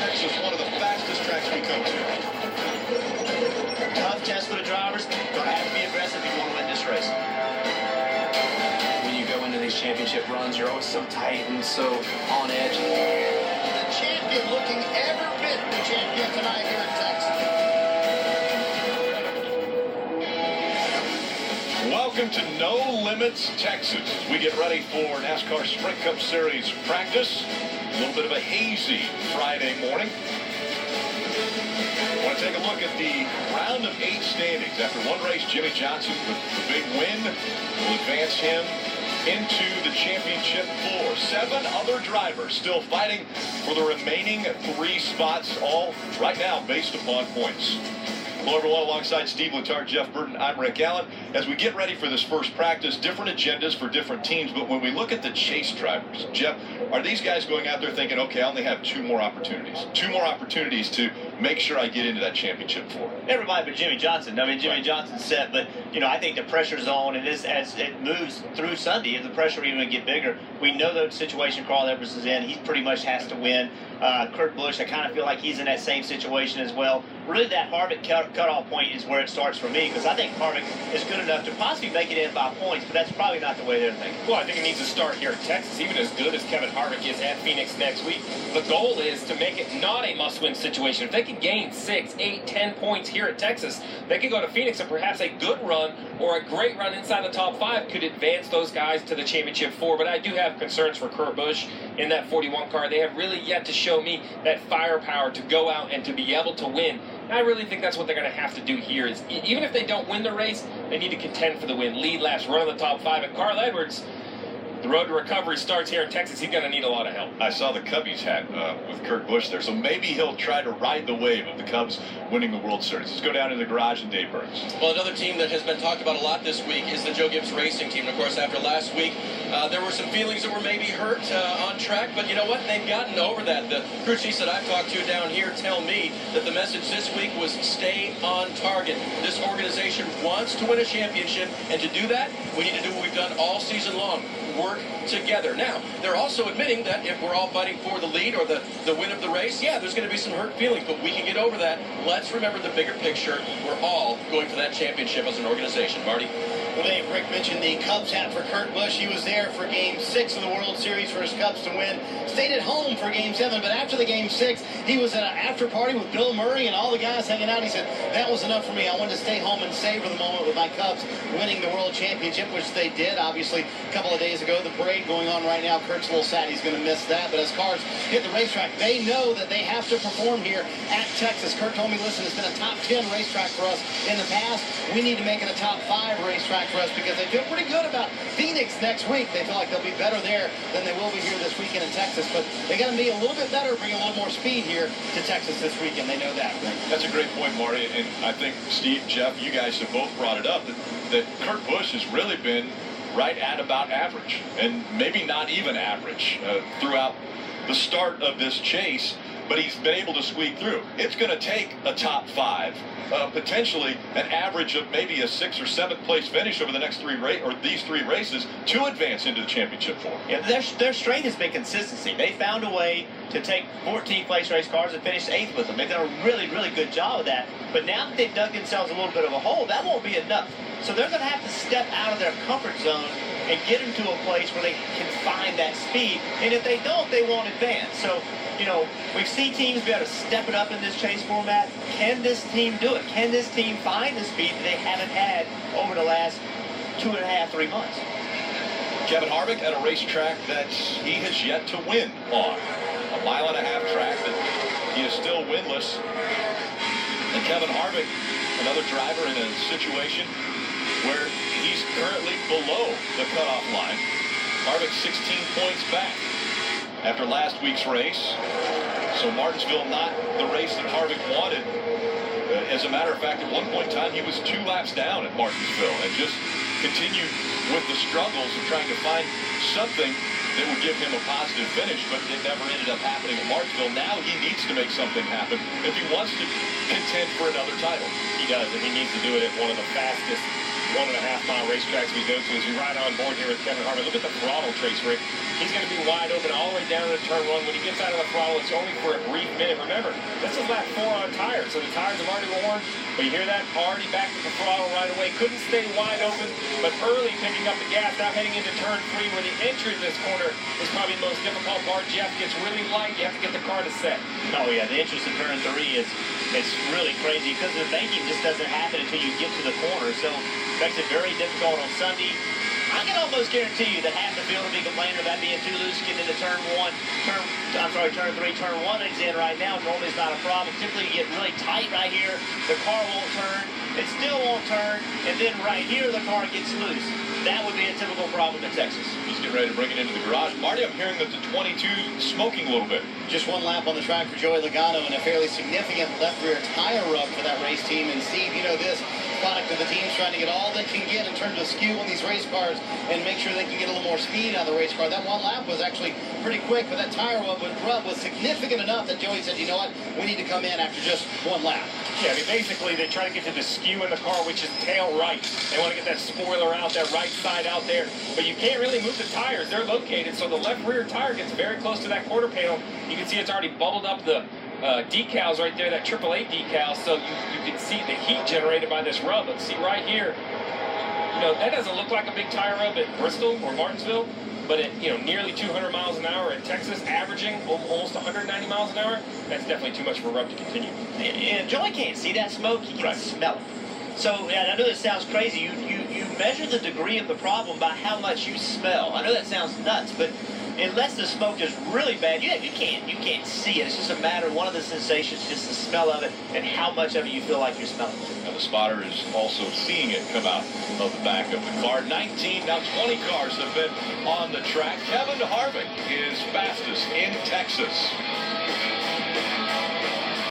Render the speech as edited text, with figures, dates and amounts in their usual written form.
Texas, one of the fastest tracks we come to. Tough test for the drivers. Going to have to be aggressive if you want to win this race. When you go into these championship runs, you're always so tight and so on edge. The champion looking every bit the champion tonight here in Texas. Welcome to No Limits, Texas. We get ready for NASCAR Sprint Cup Series practice. A little bit of a hazy Friday morning. I want to take a look at the round of 8 standings. After one race, Jimmie Johnson with the big win will advance him into the championship 4. 7 other drivers still fighting for the remaining 3 spots, all right now based upon points. Hello everyone, alongside Steve Letarte, Jeff Burton, I'm Rick Allen. As we get ready for this first practice, different agendas for different teams, but when we look at the chase drivers, Jeff, are these guys going out there thinking, okay, I only have 2 more opportunities. 2 more opportunities to make sure I get into that championship 4. Everybody but Jimmie Johnson. I mean, Jimmie Johnson's set, but, you know, I think the pressure's on, and as it moves through Sunday, the pressure even get bigger. We know the situation Carl Edwards is in. He pretty much has to win. Kurt Busch, I kind of feel like he's in that same situation as well. Really, that Harvick cutoff point is where it starts for me, because I think Harvick is good enough to possibly make it in by points, but that's probably not the way they're thinking. Well, I think it needs to start here in Texas, even as good as Kevin Harvick is at Phoenix next week. The goal is to make it not a must-win situation. If they can gain 6, 8, 10 points here at Texas, they could go to Phoenix, and perhaps a good run or a great run inside the top 5 could advance those guys to the championship 4. But I do have concerns for Kurt Busch in that 41 car. They have really yet to show me that firepower to go out and to be able to win. And I really think that's what they're going to have to do here. Is even if they don't win the race, they need to contend for the win. Lead laps, run in the top 5. And Carl Edwards, the road to recovery starts here in Texas. He's going to need a lot of help. I saw the Cubbies hat with Kurt Busch there, so maybe he'll try to ride the wave of the Cubs winning the World Series. Let's go down to the garage and Dave Burns. Well, another team that has been talked about a lot this week is the Joe Gibbs Racing Team. Of course, after last week, there were some feelings that were maybe hurt on track, but you know what? They've gotten over that. The crew chiefs that I've talked to down here tell me that the message this week was stay on target. This organization wants to win a championship, and to do that, we need to do what we've done all season long. Work together. Now, they're also admitting that if we're all fighting for the lead or the win of the race, yeah, there's going to be some hurt feelings, but we can get over that. Let's remember the bigger picture. We're all going for that championship as an organization. Marty? Well, Dave, Rick mentioned the Cubs hat for Kurt Busch. He was there for Game 6 of the World Series for his Cubs to win. Stayed at home for Game 7, but after the Game 6, he was at an after party with Bill Murray and all the guys hanging out. He said, that was enough for me. I wanted to stay home and savor the moment with my Cubs winning the World Championship, which they did. Obviously, a couple of days ago, the parade going on right now. Kurt's a little sad he's going to miss that, but as cars hit the racetrack, they know that they have to perform here at Texas. Kurt told me, listen, it's been a top 10 racetrack for us in the past. We need to make it a top 5 racetrack for us because they feel pretty good about Phoenix next week. They feel like they'll be better there than they will be here this weekend in Texas, but they got to be a little bit better, bring a little more speed here to Texas this weekend. They know that. That's a great point, Marty, and I think Steve, Jeff, you guys have both brought it up, that Kurt Busch has really been right at about average, and maybe not even average throughout the start of this chase, but he's been able to squeak through. It's going to take a top 5, potentially an average of maybe a 6th or 7th place finish over the next 3 these 3 races to advance into the championship 4. Yeah, their strength has been consistency. They found a way to take 14th place race cars and finish 8th with them. They've done a really, really good job of that. But now that they've dug themselves a little bit of a hole, that won't be enough. So they're going to have to step out of their comfort zone and get them to a place where they can find that speed. And if they don't, they won't advance. So, you know, we've seen teams be able to step it up in this chase format. Can this team do it? Can this team find the speed that they haven't had over the last 2.5, 3 months? Kevin Harvick at a racetrack that he has yet to win on. A 1.5 mile track that he is still winless. And Kevin Harvick, another driver in a situation where he's currently below the cutoff line. Harvick 16 points back after last week's race. So Martinsville not the race that Harvick wanted. As a matter of fact, at one point in time, he was 2 laps down at Martinsville and just continued with the struggles of trying to find something that would give him a positive finish, but it never ended up happening at Martinsville. Now he needs to make something happen if he wants to contend for another title. He does, and he needs to do it at one of the fastest 1.5-mile racetracks we go to as we ride on board here with Kevin Harvick. Look at the throttle trace, Rick. He's going to be wide open all the way down to turn 1. When he gets out of the throttle, it's only for a brief minute. Remember, this is lap 4 on tires, so the tires have already worn. But you hear that? Already back to the throttle right away. Couldn't stay wide open, but early picking up the gas. Now heading into turn 3, where the entry to this corner is probably the most difficult part. Jeff gets really light. You have to get the car to set. Oh, yeah, the entrance to turn 3 is really crazy because the banking just doesn't happen until you get to the corner. So it makes it very difficult on Sunday. I can almost guarantee you that half the field will be complaining about being too loose getting into turn 3, turn 1 is in right now. Normally it's not a problem. Typically you get really tight right here. The car won't turn. It still won't turn. And then right here the car gets loose. That would be a typical problem in Texas. He's getting ready to bring it into the garage. Marty, I'm hearing that the 22 smoking a little bit. Just one lap on the track for Joey Logano and a fairly significant left rear tire rub for that race team. And Steve, you know this, product of the team's trying to get all they can get in terms of skew on these race cars and make sure they can get a little more speed out of the race car. That one lap was actually pretty quick, but that tire rub was significant enough that Joey said, you know what, we need to come in after just one lap. Yeah, I mean, basically, they try to get to the skew in the car, which is tail right. They want to get that spoiler out, that right side out there. But you can't really move the tires. They're located, so the left rear tire gets very close to that quarter panel. You can see it's already bubbled up the decals right there, that AAA decal, so you can see the heat generated by this rub. But see right here, you know, that doesn't look like a big tire rub at Bristol or Martinsville, but at, you know, nearly 200 miles an hour at Texas, averaging almost 190 miles an hour, that's definitely too much for a rub to continue. And Joey can't see that smoke, he can smell it. So, and I know this sounds crazy, you measure the degree of the problem by how much you smell. I know that sounds nuts, but unless the smoke is really bad, you can't see it. It's just a matter of one of the sensations, just the smell of it, and how much of it you feel like you're smelling. Now the spotter is also seeing it come out of the back of the car. 19, now 20 cars have been on the track. Kevin Harvick is fastest in Texas.